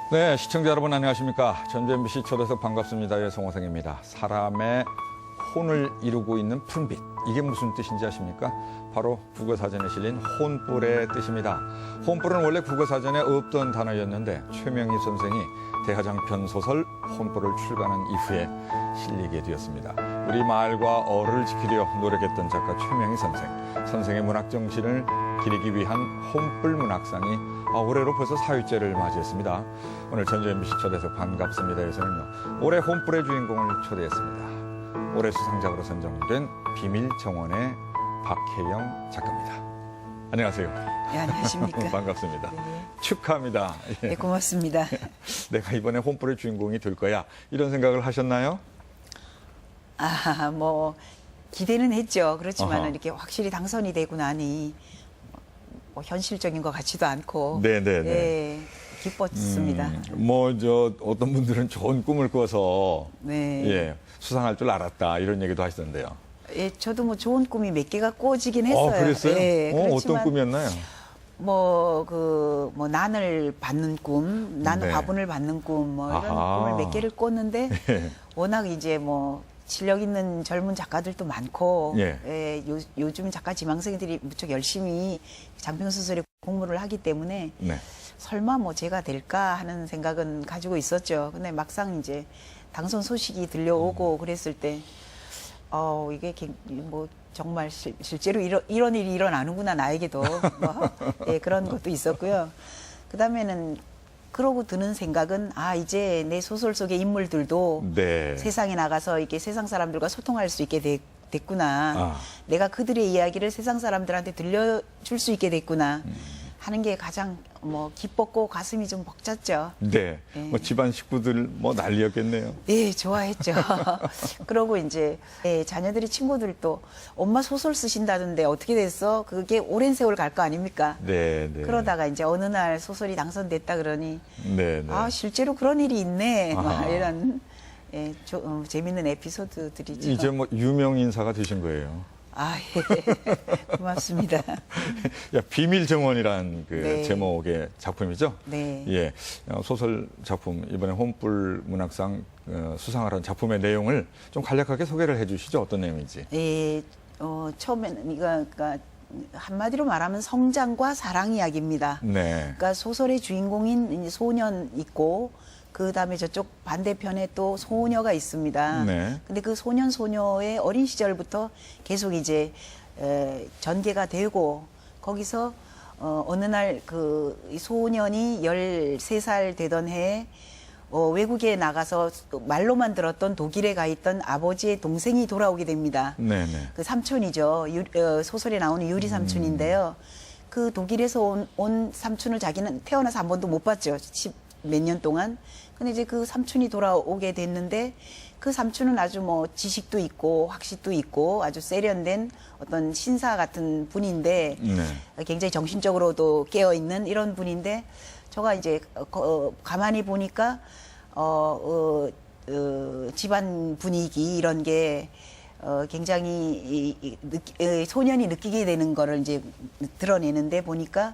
네, 시청자 여러분 안녕하십니까. 전주 MBC 초대석 반갑습니다. 예, 송호생입니다. 사람의 혼을 이루고 있는 푸른빛, 이게 무슨 뜻인지 아십니까? 바로 국어사전에 실린 혼불의 뜻입니다. 혼불은 원래 국어사전에 없던 단어였는데 최명희 선생이 대하장편 소설 혼불을 출간한 이후에 실리게 되었습니다. 우리 말과 어를 지키려 노력했던 작가 최명희 선생의 문학 정신을 기리기 위한 혼불 문학상이 올해로 벌써 4회째를 맞이했습니다. 오늘 전주 MBC 초대석 반갑습니다에서는요, 올해 혼불의 주인공을 초대했습니다. 올해 수상작으로 선정된 비밀정원의 박혜영 작가입니다. 안녕하세요. 네, 안녕하십니까. 반갑습니다. 네. 축하합니다. 네, 고맙습니다. 내가 이번에 혼불의 주인공이 될 거야, 이런 생각을 하셨나요? 뭐 기대는 했죠. 그렇지만 어허. 이렇게 확실히 당선이 되고 나니 뭐 현실적인 것 같지도 않고 네네네. 네, 기뻤습니다. 어떤 분들은 좋은 꿈을 꿔서 네. 예, 수상할 줄 알았다, 이런 얘기도 하시던데요. 예, 저도 뭐 좋은 꿈이 몇 개가 꿔지긴 했어요. 그랬어요? 예, 어떤 그렇지만 꿈이었나요? 뭐 난을 받는 꿈, 나는 네. 화분을 받는 꿈, 뭐 이런 아하. 꿈을 몇 개를 꿨는데 예. 워낙 이제 뭐 실력 있는 젊은 작가들도 많고, 예. 요즘 작가 지망생들이 무척 열심히 장평소설에 공부를 하기 때문에 네. 설마 뭐 제가 될까 하는 생각은 가지고 있었죠. 근데 막상 이제 당선 소식이 들려오고 그랬을 때, 이게 뭐 정말 실제로 이런 일이 일어나는구나, 나에게도. 뭐, 예, 그런 것도 있었고요. 그 다음에는 그러고 드는 생각은, 이제 내 소설 속의 인물들도 네. 세상에 나가서 이렇게 세상 사람들과 소통할 수 있게 됐구나. 내가 그들의 이야기를 세상 사람들한테 들려줄 수 있게 됐구나 하는 게 가장 뭐 기뻤고 가슴이 좀 벅찼죠. 네. 예. 뭐 집안 식구들 뭐 난리였겠네요. 예, 좋아했죠. 그러고 이제 자녀들이 친구들도 엄마 소설 쓰신다던데 어떻게 됐어? 그게 오랜 세월 갈 거 아닙니까? 네, 네. 그러다가 이제 어느 날 소설이 당선됐다 그러니 네, 네. 실제로 그런 일이 있네. 막 아하. 이런 재밌는 에피소드들이죠. 이제 뭐 유명 인사가 되신 거예요. 예. 고맙습니다. 야, 비밀정원이란 그 네. 제목의 작품이죠? 네. 예. 소설 작품, 이번에 혼불 문학상 수상을 한 작품의 내용을 좀 간략하게 소개를 해 주시죠. 어떤 내용인지. 예, 처음에는 그러니까 한마디로 말하면 성장과 사랑 이야기입니다. 네. 그러니까 소설의 주인공인 이제 소년 있고, 그 다음에 저쪽 반대편에 또 소녀가 있습니다. 네. 근데 그 소녀의 어린 시절부터 계속 이제 전개가 되고, 거기서 어느 날 그 소년이 13살 되던 해에 외국에 나가서 말로만 들었던 독일에 가 있던 아버지의 동생이 돌아오게 됩니다. 네네. 그 삼촌이죠. 소설에 나오는 유리 삼촌인데요. 그 독일에서 온 삼촌을 자기는 태어나서 한 번도 못 봤죠. 몇 년 동안. 근데 이제 그 삼촌이 돌아오게 됐는데, 그 삼촌은 아주 뭐 지식도 있고 학식도 있고 아주 세련된 어떤 신사 같은 분인데, 네. 굉장히 정신적으로도 깨어 있는 이런 분인데, 제가 이제 가만히 보니까 집안 분위기 이런 게 굉장히 소년이 느끼게 되는 거를 이제 드러내는데, 보니까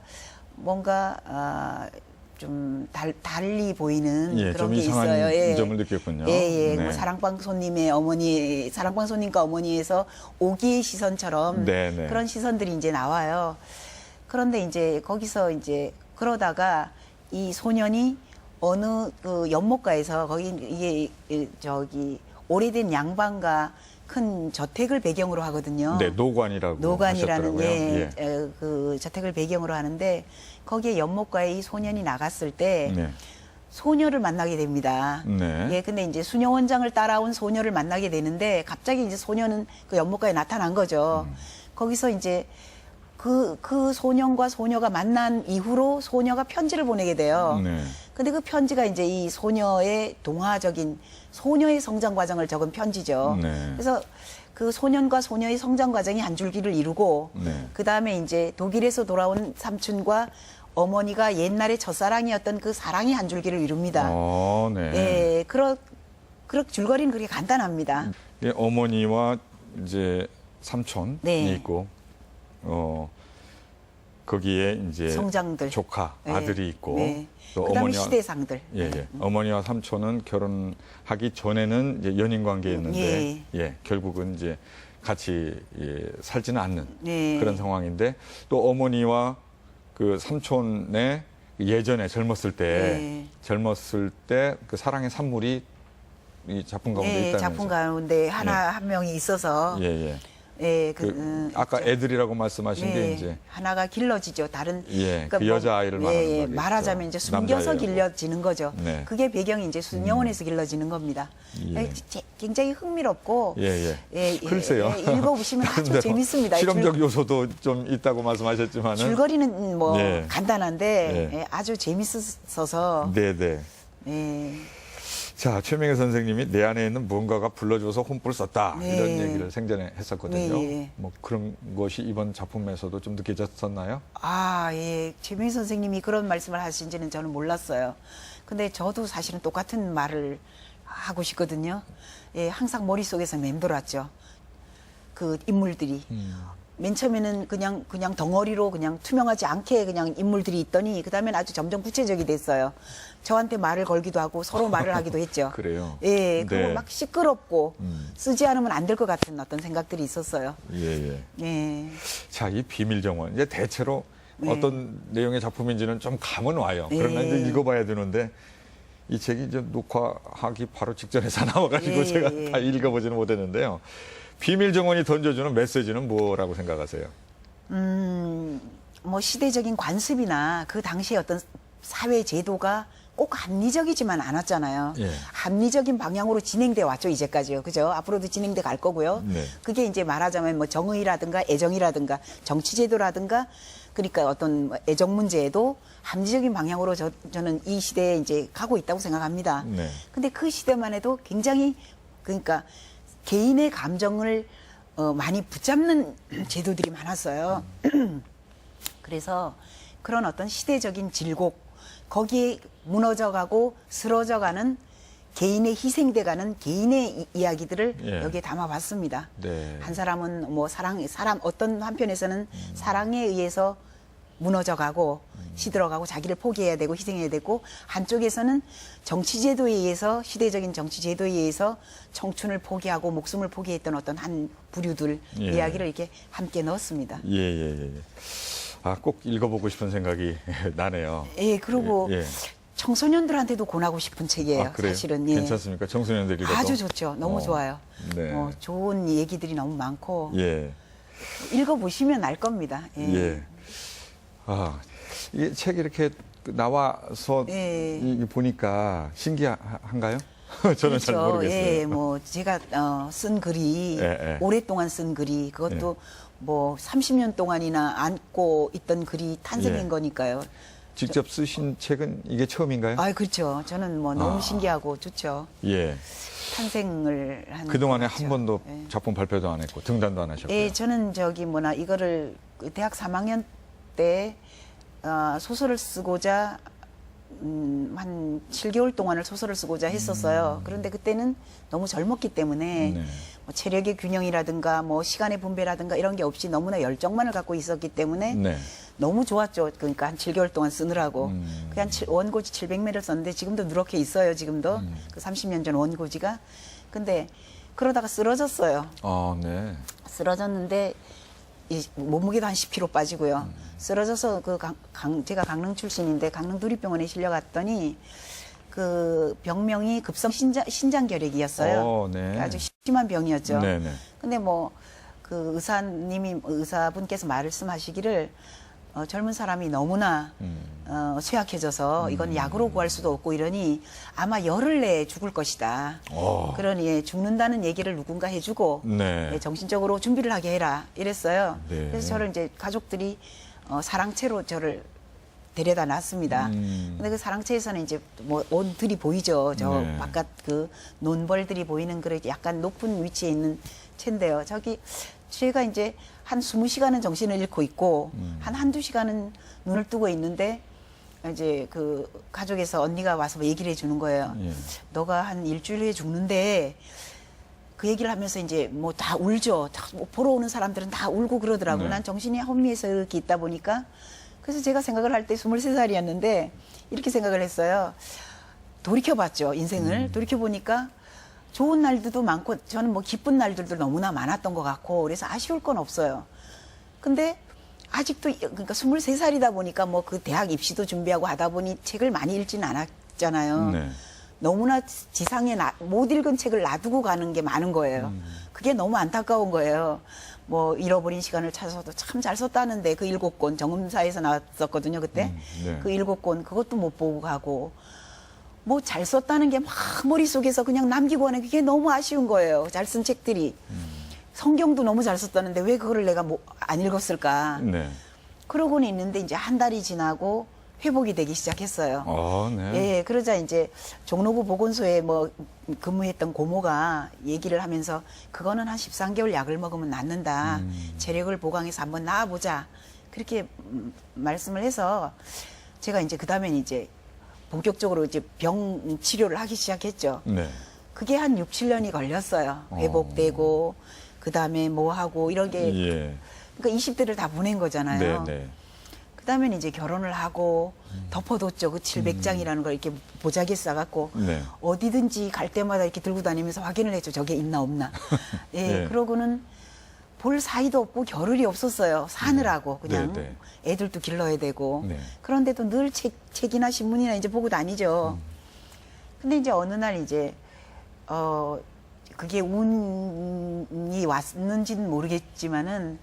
뭔가 좀 달리 보이는 예, 그런 좀 게 이상한 있어요. 예. 점을 느꼈군요. 예. 네. 뭐 사랑방 손님과 어머니에서 오기의 시선처럼 네네. 그런 시선들이 이제 나와요. 그런데 이제 거기서 이제 그러다가 이 소년이 어느 그 연못가에서 거기 이게 오래된 양반가 큰 저택을 배경으로 하거든요. 네, 노관이라고 노관이라는 하셨더라고요. 그 저택을 배경으로 하는데, 거기에 연못가에 이 소년이 나갔을 때 네. 소녀를 만나게 됩니다. 네. 예, 근데 이제 수녀 원장을 따라온 소녀를 만나게 되는데, 갑자기 이제 소녀는 그 연못가에 나타난 거죠. 거기서 이제 그 소년과 소녀가 만난 이후로 소녀가 편지를 보내게 돼요. 네. 근데 그 편지가 이제 이 소녀의 동화적인 소녀의 성장 과정을 적은 편지죠. 네. 그래서 그 소년과 소녀의 성장 과정이 한 줄기를 이루고, 네. 그 다음에 이제 독일에서 돌아온 삼촌과 어머니가 옛날의 첫사랑이었던 그 사랑이 한 줄기를 이룹니다. 네. 예, 줄거리는 그렇게 간단합니다. 예, 어머니와 이제 삼촌이 네. 있고, 거기에 이제 성장들. 조카, 네. 아들이 있고 네. 또 그다음에 어머니와 시대상들. 예, 예. 어머니와 삼촌은 결혼하기 전에는 이제 연인 관계였는데 예, 결국은 이제 같이 살지는 않는 네. 그런 상황인데 또 어머니와 그 삼촌의 예전에 젊었을 때 그 사랑의 산물이 이 작품 가운데 예, 있다면서. 작품 가운데 한 명이 있어서 예. 아까 있죠. 애들이라고 말씀하신 게 예, 이제 하나가 길러지죠. 다른 그 여자아이를 말하는 거겠죠. 말하자면 이제 숨겨서 남자아이하고. 길러지는 거죠. 네. 그게 배경이 이제 순영원에서 길러지는 겁니다. 예. 굉장히 흥미롭고 글쎄요. 읽어보시면 아주 재밌습니다. 실험적 요소도 좀 있다고 말씀하셨지만은 줄거리는 뭐 예. 간단한데 예. 아주 재밌어서 네네. 예. 자, 최명희 선생님이 내 안에 있는 무언가가 불러줘서 혼불을 썼다. 네. 이런 얘기를 생전에 했었거든요. 네. 뭐 그런 것이 이번 작품에서도 좀 느껴졌었나요? 예. 최민희 선생님이 그런 말씀을 하신지는 저는 몰랐어요. 근데 저도 사실은 똑같은 말을 하고 싶거든요. 예, 항상 머릿속에서 맴돌았죠. 그 인물들이. 맨 처음에는 그냥 덩어리로 그냥 투명하지 않게 그냥 인물들이 있더니 그다음엔 아주 점점 구체적이 됐어요. 저한테 말을 걸기도 하고 서로 말을 하기도 했죠. 그래요? 예, 그리고 네. 막 시끄럽고 쓰지 않으면 안 될 것 같은 어떤 생각들이 있었어요. 예. 예. 자, 이 비밀정원. 이제 대체로 네. 어떤 내용의 작품인지는 좀 감은 와요. 네. 그러나 이제 읽어봐야 되는데 이 책이 이제 녹화하기 바로 직전에 다 나와가지고 예, 제가 예. 다 읽어보지는 못했는데요. 비밀정원이 던져주는 메시지는 뭐라고 생각하세요? 뭐 시대적인 관습이나 그 당시의 어떤 사회 제도가 꼭 합리적이지만 않았잖아요. 예. 합리적인 방향으로 진행돼 왔죠, 이제까지요. 그죠? 앞으로도 진행돼 갈 거고요. 네. 그게 이제 말하자면 뭐 정의라든가 애정이라든가 정치제도라든가 그러니까 어떤 뭐 애정 문제에도 합리적인 방향으로 저는 이 시대에 이제 가고 있다고 생각합니다. 네. 근데 그 시대만 해도 굉장히 그러니까 개인의 감정을 많이 붙잡는 제도들이 많았어요. 그래서 그런 어떤 시대적인 질곡, 거기에 무너져가고 쓰러져가는 개인의 희생돼가는 개인의 이야기들을 예. 여기에 담아봤습니다. 네. 한 사람은 뭐 사람 어떤 한편에서는 사랑에 의해서 무너져가고 시들어가고 자기를 포기해야 되고 희생해야 되고 한쪽에서는 정치제도에 의해서 시대적인 정치제도에 의해서 청춘을 포기하고 목숨을 포기했던 어떤 한 부류들 예. 이야기를 이렇게 함께 넣었습니다. 예. 아, 꼭 읽어보고 싶은 생각이 나네요. 예, 그리고 예. 청소년들한테도 권하고 싶은 책이에요. 아, 그래요? 사실은 예. 괜찮습니까? 청소년들 읽어도? 아주 좋죠. 너무 좋아요. 네. 좋은 얘기들이 너무 많고 예. 읽어보시면 알 겁니다. 예. 아, 이 책이 이렇게 나와서 예. 보니까 신기한가요? 저는 잘 그렇죠. 모르겠어요. 예, 뭐 제가 쓴 글이 예. 오랫동안 쓴 글이 그것도 뭐 30년 동안이나 안고 있던 글이 탄생한 예. 거니까요. 직접 쓰신 책은 이게 처음인가요? 그렇죠. 저는 뭐 너무 신기하고 좋죠. 예. 탄생을 한 그동안에 거죠. 한 번도 예. 작품 발표도 안 했고 등단도 안 하셨고요. 예, 저는 이거를 그 대학 3학년 때 소설을 쓰고자 한 7개월 동안을 소설을 쓰고자 했었어요. 그런데 그때는 너무 젊었기 때문에 네. 뭐 체력의 균형이라든가 뭐 시간의 분배라든가 이런 게 없이 너무나 열정만을 갖고 있었기 때문에 네. 너무 좋았죠. 그러니까 한 7개월 동안 쓰느라고. 그냥 원고지 700매를 썼는데 지금도 누렇게 있어요. 지금도. 그 30년 전 원고지가. 근데 그러다가 쓰러졌어요. 아, 네. 쓰러졌는데 이 몸무게도 한 10kg 빠지고요. 쓰러져서 제가 강릉 출신인데 강릉 도립병원에 실려갔더니 그 병명이 급성 신장결핵이었어요. 네. 아주 심한 병이었죠. 네네. 근데 뭐 그 의사분께서 말씀하시기를 젊은 사람이 너무나 쇠약해져서 이건 약으로 구할 수도 없고 이러니 아마 열흘 내에 죽을 것이다. 그러니 죽는다는 얘기를 누군가 해주고 네. 정신적으로 준비를 하게 해라 이랬어요. 네. 그래서 저를 이제 가족들이 사랑채로 저를 데려다 놨습니다. 근데 그 사랑채에서는 이제 뭐 온들이 보이죠. 저 네. 바깥 그 논벌들이 보이는 그런 약간 높은 위치에 있는 채인데요. 제가 이제 한 20시간은 정신을 잃고 있고 한두 시간은 눈을 뜨고 있는데 이제 그 가족에서 언니가 와서 얘기를 해주는 거예요. 예. 너가 한 일주일 후에 죽는데 그 얘기를 하면서 이제 뭐 다 울죠. 다뭐 보러 오는 사람들은 다 울고 그러더라고요. 네. 난 정신이 혼미해서 이렇게 있다 보니까. 그래서 제가 생각을 할 때 23살이었는데 이렇게 생각을 했어요. 돌이켜봤죠, 인생을. 돌이켜보니까 좋은 날들도 많고 저는 뭐 기쁜 날들도 너무나 많았던 것 같고 그래서 아쉬울 건 없어요. 근데 아직도 그러니까 23살이다 보니까 뭐 그 대학 입시도 준비하고 하다 보니 책을 많이 읽지는 않았잖아요. 네. 너무나 지상에 못 읽은 책을 놔두고 가는 게 많은 거예요. 그게 너무 안타까운 거예요. 뭐 잃어버린 시간을 찾아서도 참 잘 썼다는데 그 7권 정음사에서 나왔었거든요 그때. 네. 그 7권 그것도 못 보고 가고 뭐 잘 썼다는 게 막 머릿속에서 그냥 남기고 하는 그게 너무 아쉬운 거예요. 잘 쓴 책들이. 성경도 너무 잘 썼다는데 왜 그거를 내가 뭐 안 읽었을까. 네. 그러고는 있는데 이제 한 달이 지나고 회복이 되기 시작했어요. 네. 예, 그러자 이제 종로구 보건소에 뭐 근무했던 고모가 얘기를 하면서 그거는 한 13개월 약을 먹으면 낫는다. 체력을 보강해서 한번 나아보자. 그렇게 말씀을 해서 제가 이제 그 다음엔 이제 본격적으로 이제 병 치료를 하기 시작했죠. 네. 그게 한 6, 7년이 걸렸어요. 회복되고 그 다음에 뭐 하고 이런 게 예. 그러니까 20대를 다 보낸 거잖아요. 네. 네. 그다음에는 이제 결혼을 하고 덮어뒀죠. 그 700장이라는 걸 이렇게 보자기에 싸갖고 네. 어디든지 갈 때마다 이렇게 들고 다니면서 확인을 했죠. 저게 있나 없나. 예, 네. 그러고는 볼 사이도 없고 겨를이 없었어요. 사느라고 그냥 네. 애들도 길러야 되고. 네. 그런데도 늘 책이나 신문이나 이제 보고 다니죠. 근데 이제 어느 날 이제 그게 운이 왔는지는 모르겠지만은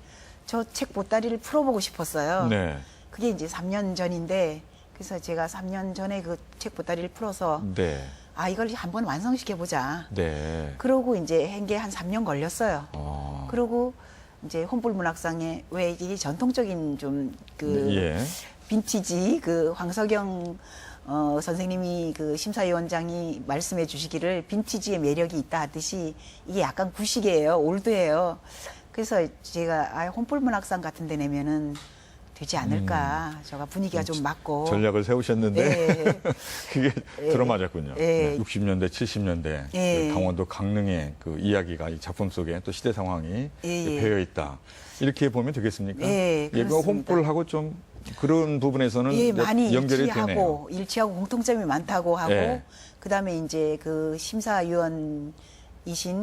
저 책 보따리를 풀어보고 싶었어요. 네. 그게 이제 3년 전인데 그래서 제가 3년 전에 그 책 보따리를 풀어서 네. 아 이걸 한번 완성시켜 보자. 네. 그러고 이제 한 게 한 3년 걸렸어요. 그러고 이제 혼불문학상에 왜 이게 전통적인 좀 그 예. 빈티지 그 황석영 선생님이 그 심사위원장이 말씀해 주시기를 빈티지의 매력이 있다 하듯이 이게 약간 구식이에요. 올드해요. 그래서 제가 혼불문학상 같은 데 내면은 되지 않을까. 제가 분위기가 좀 맞고. 전략을 세우셨는데 네. 그게 들어맞았군요. 예. 60년대, 70년대 예. 그 강원도 강릉의 그 이야기가 이 작품 속에 또 시대 상황이 예. 배어 있다. 이렇게 보면 되겠습니까? 예, 그 그렇습니다. 혼불하고 좀 그런 부분에서는 예, 많이 연결이 되네요. 일치하고 공통점이 많다고 하고, 예. 그다음에 이제 그 심사위원이신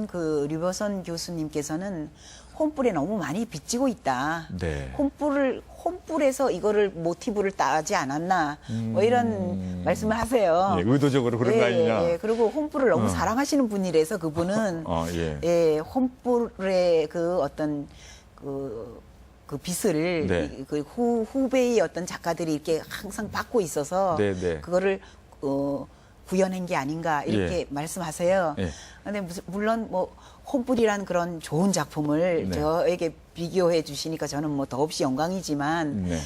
그 류버선 교수님께서는 혼불에 너무 많이 빚지고 있다. 네. 혼불에서 이거를 모티브를 따지 않았나. 뭐 이런 말씀을 하세요. 예, 의도적으로 그런 거 아니냐. 예, 그리고 혼불을 너무 사랑하시는 분이라서 그분은 예. 예, 혼불의 그 어떤 그 빚을 네. 그 후배의 어떤 작가들이 이렇게 항상 받고 있어서 네, 네. 그거를 구현한 게 아닌가 이렇게 예. 말씀하세요. 예. 근데 물론 뭐 혼불이란 그런 좋은 작품을 네. 저에게 비교해 주시니까 저는 뭐 더없이 영광이지만 네.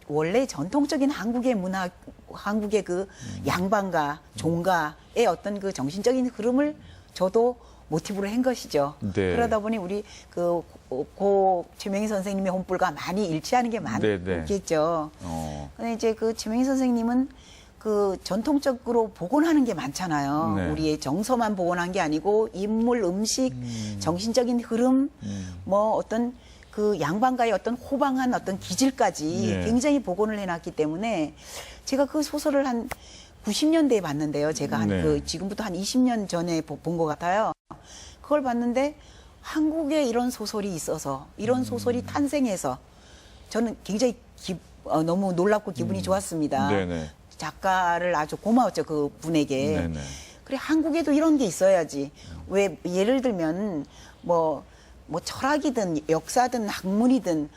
원래 전통적인 한국의 문화, 한국의 그 양반가, 종가의 어떤 그 정신적인 흐름을 저도 모티브로 한 것이죠. 네. 그러다 보니 우리 고 최명희 선생님의 혼불과 많이 일치하는 게 네, 네. 많겠죠. 어. 근데 이제 그 최명희 선생님은 그 전통적으로 복원하는 게 많잖아요. 네. 우리의 정서만 복원한 게 아니고 인물, 음식, 정신적인 흐름, 뭐 어떤 그 양반가의 어떤 호방한 어떤 기질까지 예. 굉장히 복원을 해놨기 때문에 제가 그 소설을 한 90년대에 봤는데요. 제가 한 네. 지금부터 한 20년 전에 본 것 같아요. 그걸 봤는데 한국에 이런 소설이 있어서 이런 소설이 탄생해서 저는 굉장히 너무 놀랍고 기분이 좋았습니다. 네네. 작가를 아주 고마웠죠. 그 분에게. 네네. 그래 한국에도 이런 게 있어야지. 왜 예를 들면 뭐 철학이든 역사든 학문이든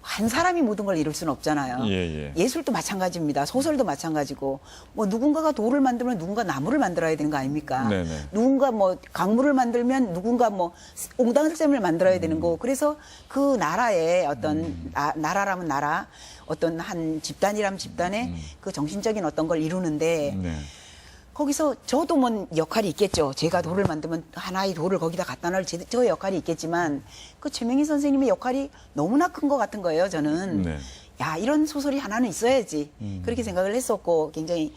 한 사람이 모든 걸 이룰 수는 없잖아요. 예. 예술도 마찬가지입니다. 소설도 마찬가지고 뭐 누군가가 돌을 만들면 누군가 나무를 만들어야 되는 거 아닙니까? 네네. 누군가 뭐 강물을 만들면 누군가 뭐 옹당샘을 만들어야 되는 거고 그래서 그 나라의 어떤 나라라면 나라 어떤 한 집단이라면 집단의 그 정신적인 어떤 걸 이루는데 네. 거기서 저도 뭐 역할이 있겠죠. 제가 돌을 만들면 하나의 돌을 거기다 갖다 놓을 저 역할이 있겠지만 그 최명희 선생님의 역할이 너무나 큰 것 같은 거예요. 저는 네. 야 이런 소설이 하나는 있어야지 그렇게 생각을 했었고 굉장히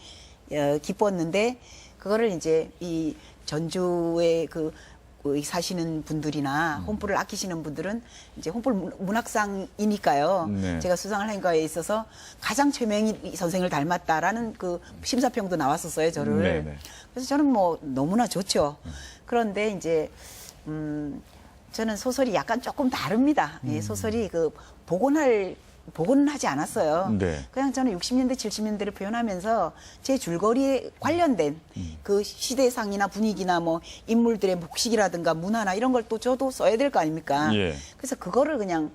기뻤는데 그거를 이제 이 전주의 그 사시는 분들이나 혼불을 아끼시는 분들은 이제 혼불 문학상이니까요. 네. 제가 수상을 한 거에 있어서 가장 최명희 선생을 닮았다라는 그 심사평도 나왔었어요, 저를. 네, 네. 그래서 저는 뭐 너무나 좋죠. 그런데 이제 저는 소설이 약간 조금 다릅니다. 예, 소설이 그 복원은 하지 않았어요. 네. 그냥 저는 60년대, 70년대를 표현하면서 제 줄거리에 관련된 그 시대상이나 분위기나 뭐 인물들의 묵식이라든가 문화나 이런 걸 또 저도 써야 될 거 아닙니까? 예. 그래서 그거를 그냥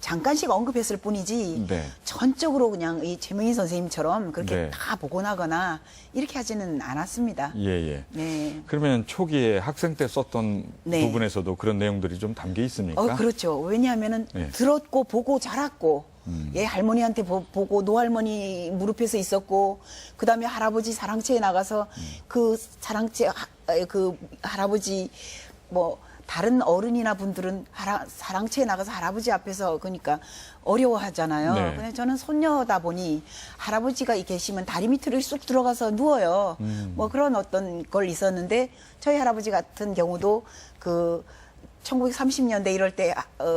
잠깐씩 언급했을 뿐이지 네. 전적으로 그냥 이 최명희 선생님처럼 그렇게 네. 다 복원하거나 이렇게 하지는 않았습니다. 예, 예. 네. 그러면 초기에 학생 때 썼던 네. 부분에서도 그런 내용들이 좀 담겨 있습니까? 그렇죠. 왜냐하면은 예. 들었고 보고 자랐고, 예, 할머니한테 보고 노할머니 무릎에서 있었고, 그 다음에 할아버지 사랑채에 나가서 그 사랑채, 그 할아버지 뭐, 다른 어른이나 분들은 사랑채에 나가서 할아버지 앞에서 그러니까 어려워하잖아요. 네. 근데 저는 손녀다 보니 할아버지가 계시면 다리 밑으로 쑥 들어가서 누워요. 뭐 그런 어떤 걸 있었는데 저희 할아버지 같은 경우도 그 1930년대 이럴 때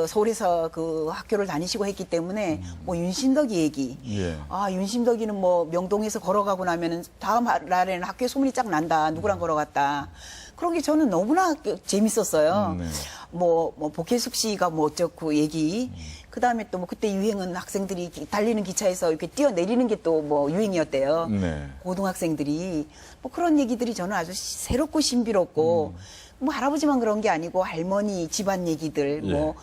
서울에서 그 학교를 다니시고 했기 때문에 뭐 윤심덕이 얘기. 예. 아, 윤심덕이는 뭐 명동에서 걸어가고 나면은 다음 날에는 학교에 소문이 쫙 난다. 누구랑 걸어갔다. 그런 게 저는 너무나 재밌었어요. 네. 뭐 복혜숙 씨가 뭐 어쩌고 얘기. 그 다음에 또 뭐 그때 유행은 학생들이 달리는 기차에서 이렇게 뛰어내리는 게 또 뭐 유행이었대요. 네. 고등학생들이. 뭐 그런 얘기들이 저는 아주 새롭고 신비롭고 뭐 할아버지만 그런 게 아니고 할머니 집안 얘기들 뭐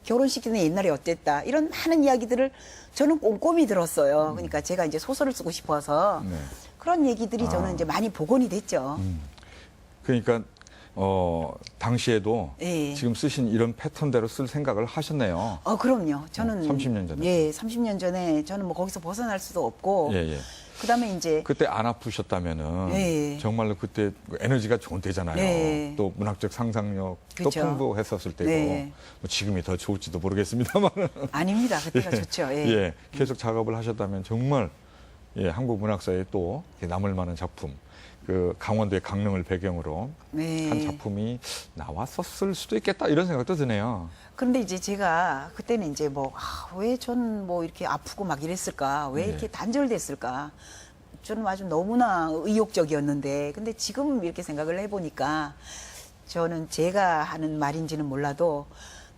결혼식 때는 옛날에 어땠다 이런 많은 이야기들을 저는 꼼꼼히 들었어요. 그러니까 제가 이제 소설을 쓰고 싶어서 네. 그런 얘기들이 저는 이제 많이 복원이 됐죠. 그러니까 당시에도 예. 지금 쓰신 이런 패턴대로 쓸 생각을 하셨네요. 그럼요. 저는 30년 전에. 예, 30년 전에 저는 뭐 거기서 벗어날 수도 없고 예, 예. 그다음에 이제 그때 안 아프셨다면은 예. 정말로 그때 에너지가 좋은 때잖아요. 네. 또 문학적 상상력도 그쵸. 풍부했었을 때고 네. 뭐 지금이 더 좋을지도 모르겠습니다만 아닙니다. 그때가 좋죠. 예. 예, 계속 작업을 하셨다면 정말 한국 문학사에 또 남을 만한 작품, 그 강원도의 강릉을 배경으로 네. 한 작품이 나왔었을 수도 있겠다 이런 생각도 드네요. 그런데 이제 제가 그때는 이제 왜 전 뭐 이렇게 아프고 막 이랬을까? 왜 이렇게 단절됐을까? 저는 아주 너무나 의욕적이었는데, 근데 지금 이렇게 생각을 해보니까 저는 제가 하는 말인지는 몰라도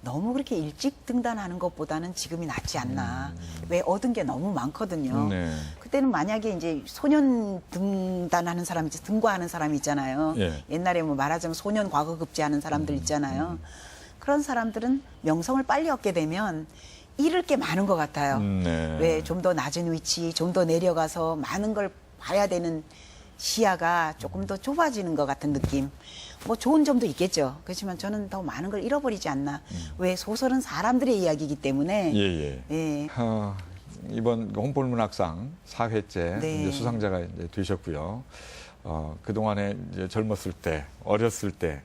너무 그렇게 일찍 등단하는 것보다는 지금이 낫지 않나. 왜 얻은 게 너무 많거든요. 네. 그때는 만약에 이제 소년 등단하는 사람, 등과하는 사람이 있잖아요. 예. 옛날에 뭐 말하자면 소년 과거급제 하는 사람들 있잖아요. 그런 사람들은 명성을 빨리 얻게 되면 잃을 게 많은 것 같아요. 네. 왜 좀 더 낮은 위치, 좀 더 내려가서 많은 걸 봐야 되는 시야가 조금 더 좁아지는 것 같은 느낌. 뭐 좋은 점도 있겠죠. 그렇지만 저는 더 많은 걸 잃어버리지 않나. 왜 소설은 사람들의 이야기이기 때문에. 예. 예. 이번 홍볼문학상 4회째 네. 이제 수상자가 이제 되셨고요. 그동안에 이제 젊었을 때, 어렸을 때,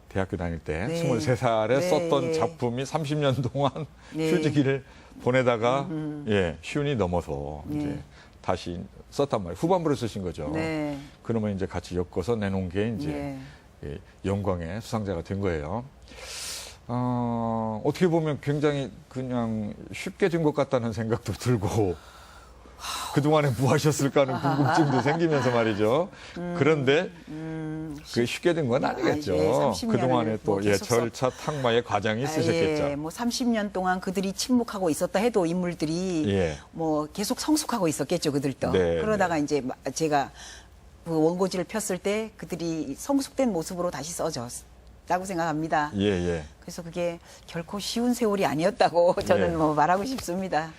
대학교 다닐 때 네. 23살에 네. 썼던 작품이 30년 동안 네. 휴지기를 보내다가 쉰이 넘어서 이제 다시 썼단 말이에요. 후반부를 쓰신 거죠. 네. 그러면 이제 같이 엮어서 내놓은 게 이제 영광의 수상자가 된 거예요. 어떻게 보면 굉장히 그냥 쉽게 된 것 같다는 생각도 들고 그동안에 뭐 하셨을까 하는 궁금증도 생기면서 말이죠. 그런데 그게 쉽게 된 건 아니겠죠. 30 년을 그동안에 또 뭐 계속 절차 탁마의 과정이 있으셨겠죠. 뭐 30년 동안 그들이 침묵하고 있었다 해도 인물들이 예. 뭐 계속 성숙하고 있었겠죠, 그들도. 네, 그러다가 이제 제가 그 원고지를 폈을 때 그들이 성숙된 모습으로 다시 써졌다고 생각합니다. 예. 그래서 그게 결코 쉬운 세월이 아니었다고 저는 예. 뭐 말하고 싶습니다.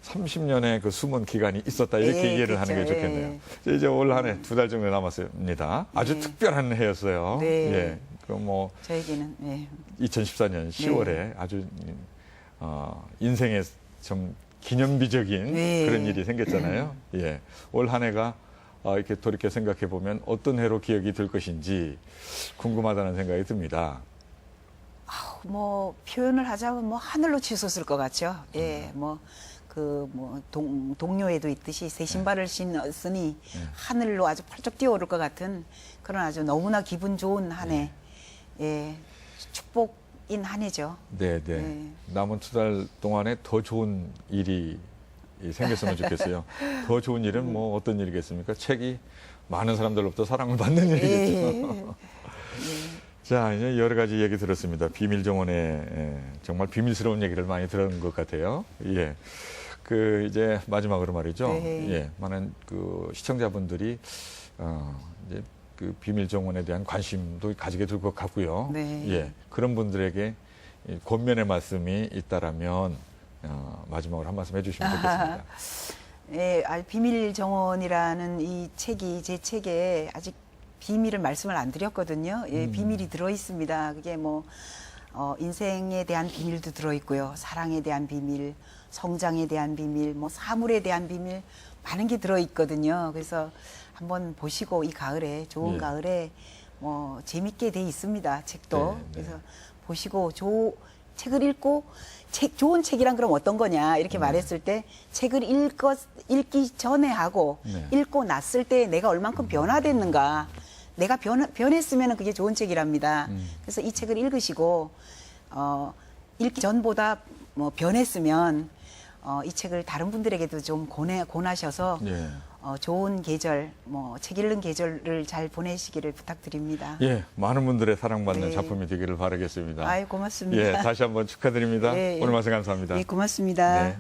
30년의 그 숨은 기간이 있었다 이렇게 예, 이해를 하는 게 그렇죠. 좋겠네요. 이제 올 한 해 2달 정도 남았습니다. 아주 특별한 해였어요. 네. 예. 뭐 저에게는 2014년 10월에 아주 인생의 좀 기념비적인 네. 그런 일이 생겼잖아요. 예. 올 한 해가 이렇게 돌이켜 생각해 보면 어떤 해로 기억이 될 것인지 궁금하다는 생각이 듭니다. 뭐 표현을 하자면 뭐 하늘로 치솟을 것 같죠. 예, 동료에도 있듯이 새 신발을 신었으니 하늘로 아주 펄쩍 뛰어오를 것 같은 그런 아주 너무나 기분 좋은 한 해. 예, 축복인 한 해죠. 네, 네. 네. 남은 2달 동안에 더 좋은 일이 생겼으면 좋겠어요. 더 좋은 일은 뭐 어떤 일이겠습니까? 책이 많은 사람들로부터 사랑을 받는 일이겠죠. 자, 이제 여러 가지 얘기 들었습니다. 비밀 정원에 정말 비밀스러운 얘기를 많이 들은 것 같아요. 예. 그 이제 마지막으로 말이죠. 네. 예. 많은 그 시청자분들이 이제 그 비밀 정원에 대한 관심도 가지게 될 것 같고요. 네. 예. 그런 분들에게 이 권면의 말씀이 있다라면 마지막으로 한 말씀 해주시면 좋겠습니다. 예, 비밀 정원이라는 이 책이 제 책에 아직 비밀을 말씀을 안 드렸거든요. 예, 비밀이 들어 있습니다. 그게 뭐 인생에 대한 비밀도 들어 있고요. 사랑에 대한 비밀, 성장에 대한 비밀, 뭐 사물에 대한 비밀 많은 게 들어 있거든요. 그래서 한번 보시고 이 가을에 좋은 예. 가을에 뭐 재밌게 돼 있습니다. 책도. 네, 네. 그래서 보시고 책을 읽고 좋은 책이란 그럼 어떤 거냐 이렇게 말했을 때 책을 읽기 전에 하고 네. 읽고 났을 때 내가 얼만큼 변화됐는가 내가 변했으면 그게 좋은 책이랍니다. 그래서 이 책을 읽으시고 읽기 전보다 뭐 변했으면 이 책을 다른 분들에게도 좀 권하셔서 예. 좋은 계절, 뭐 책 읽는 계절을 잘 보내시기를 부탁드립니다. 예, 많은 분들의 사랑받는 네. 작품이 되기를 바라겠습니다. 아이 고맙습니다. 예, 다시 한번 축하드립니다. 예, 예. 오늘 말씀 감사합니다. 예, 고맙습니다. 네.